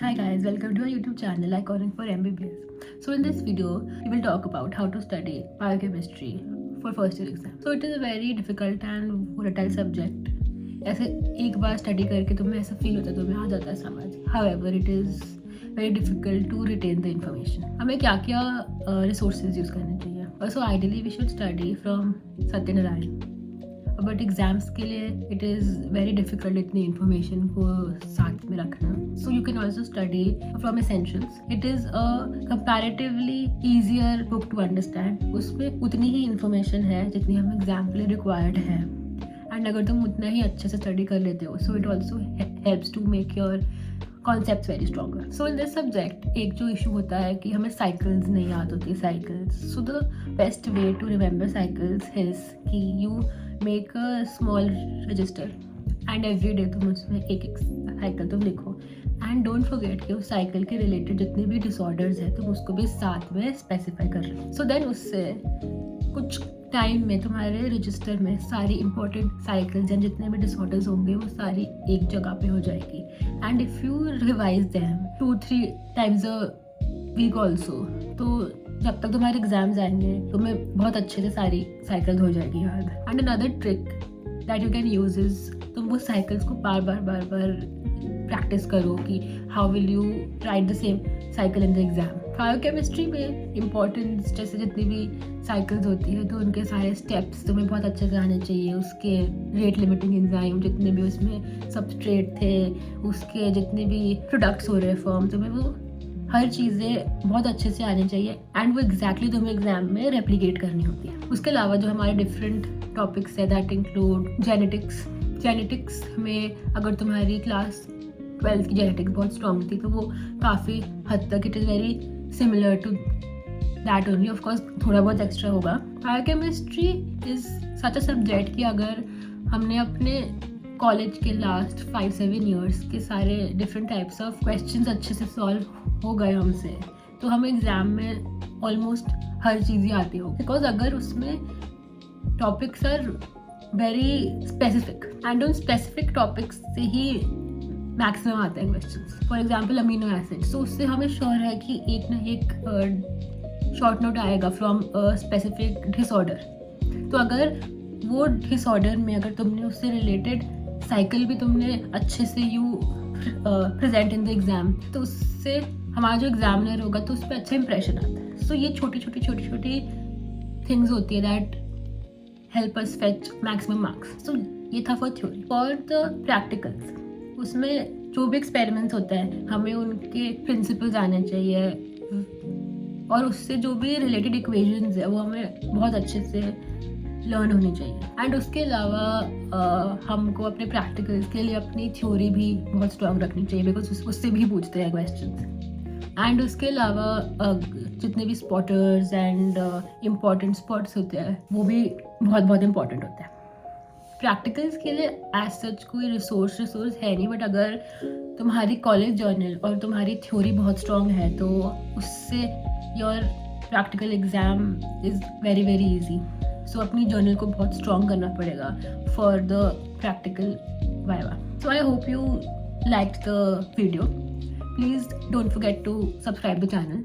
Hi guys, welcome to our YouTube channel Iconic for MBBS. So in this video, we will talk about how to study biochemistry for first year exam. So it is a very difficult and volatile subject. ऐसे एक बार study करके तुम्हें ऐसा feel होता है तुम्हें आ जाता है समझ. However, it is very difficult to retain the information. हमें क्या क्या resources यूज़ करने चाहिए. Also ideally we should study from Satyanarayana. But exams के लिए इट इज़ वेरी डिफिकल्ट इतनी इन्फॉर्मेशन को साथ में रखना. So you can also study from essentials. It is a comparatively easier book to understand. उसमें उतनी ही इन्फॉर्मेशन है जितनी हम एग्जाम के लिए रिक्वायर्ड है. एंड अगर तुम उतना ही अच्छे से स्टडी कर लेते हो so it also helps to make your concept very stronger. So in this subject एक जो इशू होता है कि हमें साइकिल्स नहीं याद होती. Cycles, so the best way to remember cycles is कि you make a small register and every day तुम उसमें एक एक साइकिल तुम लिखो. एंड डोंट फॉरगेट कि उस साइकिल के रिलेटेड जितने भी डिसऑर्डर्स हैं तुम उसको भी साथ में स्पेसिफाई कर लो. सो देन उससे कुछ टाइम में तुम्हारे रजिस्टर में सारी इंपॉर्टेंट साइकिल्स एंड जितने भी डिसऑर्डर्स होंगे वो सारी एक जगह पे हो जाएगी. And if you revise them 2-3 times a week also, तो जब तक तुम्हारे एग्जाम्स आएंगे तुम्हें बहुत अच्छे से सारी साइकिल्स हो जाएगी याद. And another trick that you can use is तुम वो साइकिल्स को बार बार प्रैक्टिस करो कि how will you right the same cycle in the exam. Biochemistry में इम्पॉर्टेंस जैसे जितनी भी साइकिल्स होती है तो उनके सारे स्टेप्स तुम्हें बहुत अच्छे से आने चाहिए. उसके रेट लिमिटिंग एंजाइम जितने भी उसमें सबस्ट्रेट थे, उसके जितने भी प्रोडक्ट्स हो रहे हैं फॉर्म, तुम्हें वो हर चीज़ें बहुत अच्छे से आनी चाहिए. एंड वो एग्जैक्टली तुम्हें एग्जाम में रेप्लिकेट करनी होती है. उसके अलावा जो हमारे डिफरेंट टॉपिक्स है दैट इंक्लूड जेनेटिक्स. जेनेटिक्स में अगर तुम्हारी क्लास 12th की जेनेटिक्स बहुत स्ट्रॉन्ग थी तो वो काफ़ी हद तक it is very similar to that only. Of course थोड़ा बहुत एक्स्ट्रा होगा. Biochemistry is such a subject कि अगर हमने अपने कॉलेज के लास्ट 5-7 ईयर्स के सारे डिफरेंट टाइप्स ऑफ क्वेश्चंस अच्छे से सॉल्व हो गए हमसे तो हमें एग्ज़ाम में ऑलमोस्ट हर चीज़ ही आती हो. बिकॉज अगर उसमें topics are very specific and उन स्पेसिफिक टॉपिक्स से ही मैक्सिमम आते हैं questions. For example amino acid, so उससे हमें श्योर है कि एक ना एक शॉर्ट नोट आएगा फ्रॉम अ स्पेसिफिक डिसऑर्डर. तो अगर वो डिसऑर्डर में अगर तुमने उससे रिलेटेड साइकिल भी तुमने अच्छे से you present in the exam तो उससे हमारा जो एग्जामिनर होगा तो उस पर अच्छा इंप्रेशन आता है. सो ये छोटी छोटी थिंग्स होती है that help us fetch maximum marks. So ये था for theory. For the practicals उसमें जो भी एक्सपेरिमेंट्स होता है हमें उनके प्रिंसिपल्स आने चाहिए और उससे जो भी रिलेटेड इक्वेशंस है वो हमें बहुत अच्छे से लर्न होनी चाहिए. एंड उसके अलावा हमको अपने प्रैक्टिकल्स के लिए अपनी थ्योरी भी बहुत स्ट्रॉन्ग रखनी चाहिए बिकॉज उससे भी पूछते हैं क्वेश्चंस. एंड उसके अलावा जितने भी स्पॉटर्स एंड इम्पॉर्टेंट स्पॉट्स होते हैं वो भी बहुत इंपॉर्टेंट होते हैं. प्रैक्टिकल्स के लिए एज सच कोई रिसोर्स है नहीं. बट अगर तुम्हारी कॉलेज जर्नल और तुम्हारी थ्योरी बहुत स्ट्रॉन्ग है तो उससे your practical exam is very easy. So अपनी जर्नल को बहुत स्ट्रॉन्ग करना पड़ेगा for the practical viva. So I hope you liked the video. Please don't forget to subscribe the channel.